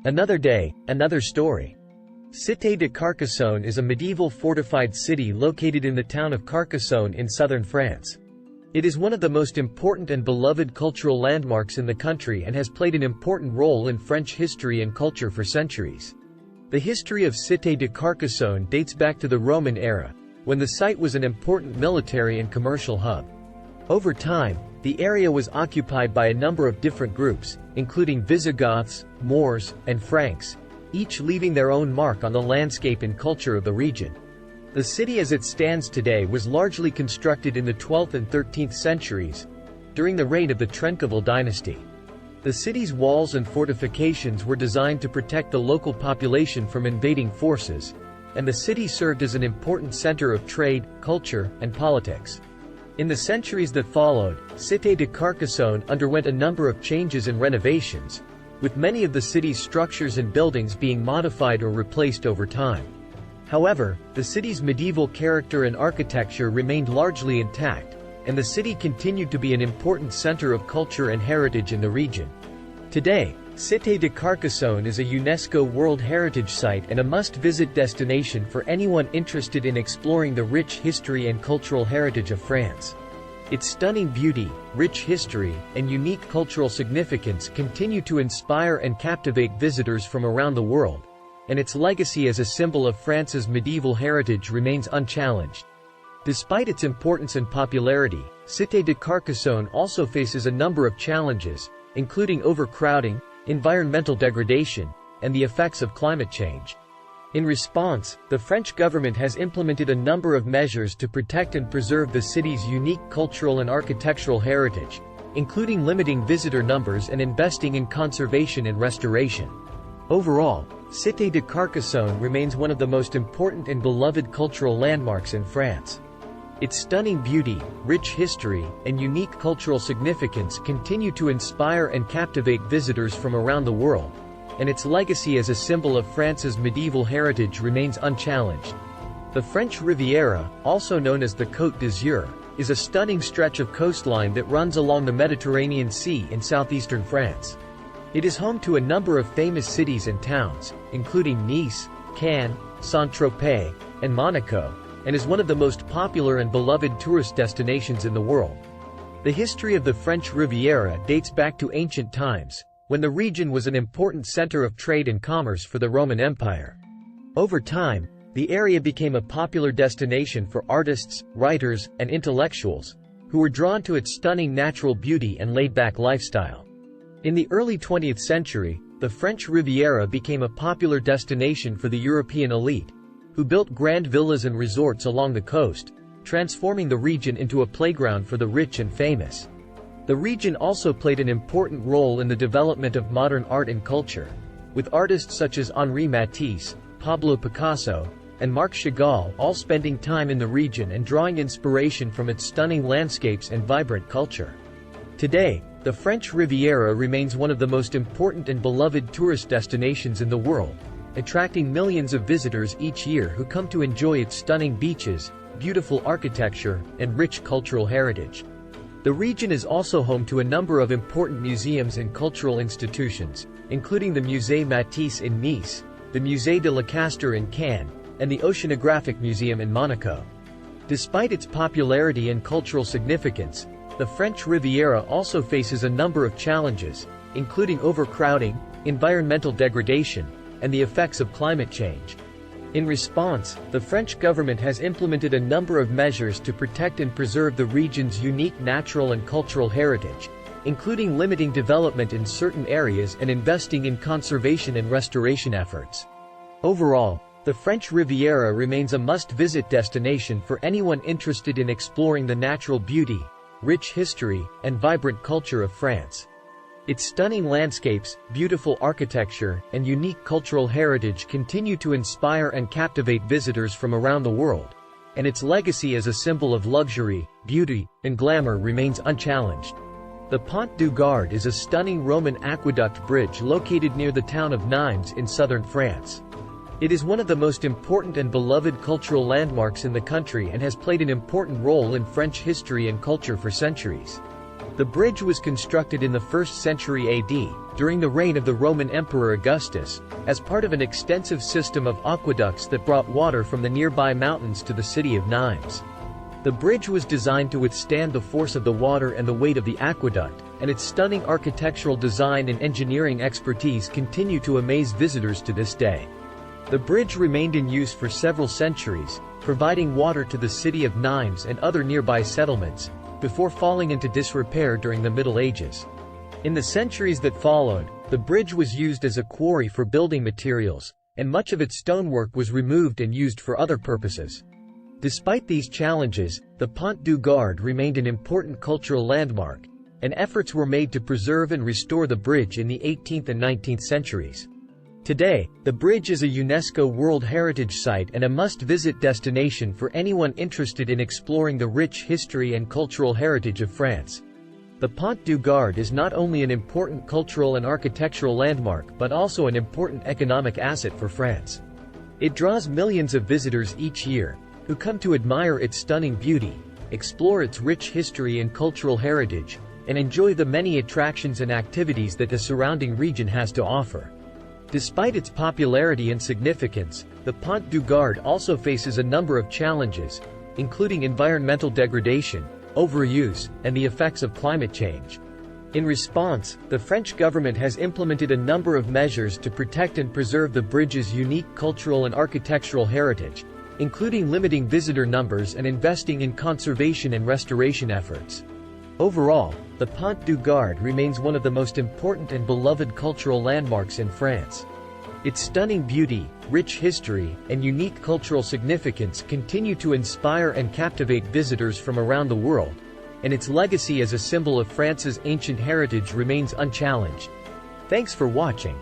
Another day, another story. Cité de Carcassonne is a medieval fortified city located in the town of Carcassonne in southern France. It is one of the most important and beloved cultural landmarks in the country and has played an important role in French history and culture for centuries. The history of Cité de Carcassonne dates back to the Roman era, when the site was an important military and commercial hub. Over time, the area was occupied by a number of different groups, including Visigoths, Moors, and Franks, each leaving their own mark on the landscape and culture of the region. The city as it stands today was largely constructed in the 12th and 13th centuries, during the reign of the Trencavel dynasty. The city's walls and fortifications were designed to protect the local population from invading forces, and the city served as an important center of trade, culture, and politics. In the centuries that followed, Cité de Carcassonne underwent a number of changes and renovations, with many of the city's structures and buildings being modified or replaced over time. However, the city's medieval character and architecture remained largely intact, and the city continued to be an important center of culture and heritage in the region. Today, Cité de Carcassonne is a UNESCO World Heritage Site and a must-visit destination for anyone interested in exploring the rich history and cultural heritage of France. Its stunning beauty, rich history, and unique cultural significance continue to inspire and captivate visitors from around the world, and its legacy as a symbol of France's medieval heritage remains unchallenged. Despite its importance and popularity, Cité de Carcassonne also faces a number of challenges, including overcrowding, environmental degradation, and the effects of climate change. In response, the French government has implemented a number of measures to protect and preserve the city's unique cultural and architectural heritage, including limiting visitor numbers and investing in conservation and restoration. Overall, Cité de Carcassonne remains one of the most important and beloved cultural landmarks in France. Its stunning beauty, rich history, and unique cultural significance continue to inspire and captivate visitors from around the world, and its legacy as a symbol of France's medieval heritage remains unchallenged. The French Riviera, also known as the Côte d'Azur, is a stunning stretch of coastline that runs along the Mediterranean Sea in southeastern France. It is home to a number of famous cities and towns, including Nice, Cannes, Saint-Tropez, and Monaco, and is one of the most popular and beloved tourist destinations in the world. The history of the French Riviera dates back to ancient times, when the region was an important center of trade and commerce for the Roman Empire. Over time, the area became a popular destination for artists, writers, and intellectuals, who were drawn to its stunning natural beauty and laid-back lifestyle. In the early 20th century, the French Riviera became a popular destination for the European elite, who built grand villas and resorts along the coast, transforming the region into a playground for the rich and famous. The region also played an important role in the development of modern art and culture, with artists such as Henri Matisse, Pablo Picasso, and Marc Chagall all spending time in the region and drawing inspiration from its stunning landscapes and vibrant culture. Today, the French Riviera remains one of the most important and beloved tourist destinations in the world, attracting millions of visitors each year who come to enjoy its stunning beaches, beautiful architecture, and rich cultural heritage. The region is also home to a number of important museums and cultural institutions, including the Musée Matisse in Nice, the Musée de la Castor in Cannes, and the Oceanographic Museum in Monaco. Despite its popularity and cultural significance, the French Riviera also faces a number of challenges, including overcrowding, environmental degradation, and the effects of climate change. In response, the French government has implemented a number of measures to protect and preserve the region's unique natural and cultural heritage, including limiting development in certain areas and investing in conservation and restoration efforts. Overall, the French Riviera remains a must-visit destination for anyone interested in exploring the natural beauty, rich history, and vibrant culture of France. Its stunning landscapes, beautiful architecture, and unique cultural heritage continue to inspire and captivate visitors from around the world, and its legacy as a symbol of luxury, beauty, and glamour remains unchallenged. The Pont du Gard is a stunning Roman aqueduct bridge located near the town of Nimes in southern France. It is one of the most important and beloved cultural landmarks in the country and has played an important role in French history and culture for centuries. The bridge was constructed in the 1st century AD, during the reign of the Roman Emperor Augustus, as part of an extensive system of aqueducts that brought water from the nearby mountains to the city of Nimes. The bridge was designed to withstand the force of the water and the weight of the aqueduct, and its stunning architectural design and engineering expertise continue to amaze visitors to this day. The bridge remained in use for several centuries, providing water to the city of Nimes and other nearby settlements, before falling into disrepair during the Middle Ages. In the centuries that followed, the bridge was used as a quarry for building materials, and much of its stonework was removed and used for other purposes. Despite these challenges, the Pont du Gard remained an important cultural landmark, and efforts were made to preserve and restore the bridge in the 18th and 19th centuries. Today, the bridge is a UNESCO World Heritage Site and a must-visit destination for anyone interested in exploring the rich history and cultural heritage of France. The Pont du Gard is not only an important cultural and architectural landmark but also an important economic asset for France. It draws millions of visitors each year, who come to admire its stunning beauty, explore its rich history and cultural heritage, and enjoy the many attractions and activities that the surrounding region has to offer. Despite its popularity and significance, the Pont du Gard also faces a number of challenges, including environmental degradation, overuse, and the effects of climate change. In response, the French government has implemented a number of measures to protect and preserve the bridge's unique cultural and architectural heritage, including limiting visitor numbers and investing in conservation and restoration efforts. Overall, the Pont du Gard remains one of the most important and beloved cultural landmarks in France. Its stunning beauty, rich history, and unique cultural significance continue to inspire and captivate visitors from around the world, and its legacy as a symbol of France's ancient heritage remains unchallenged. Thanks for watching.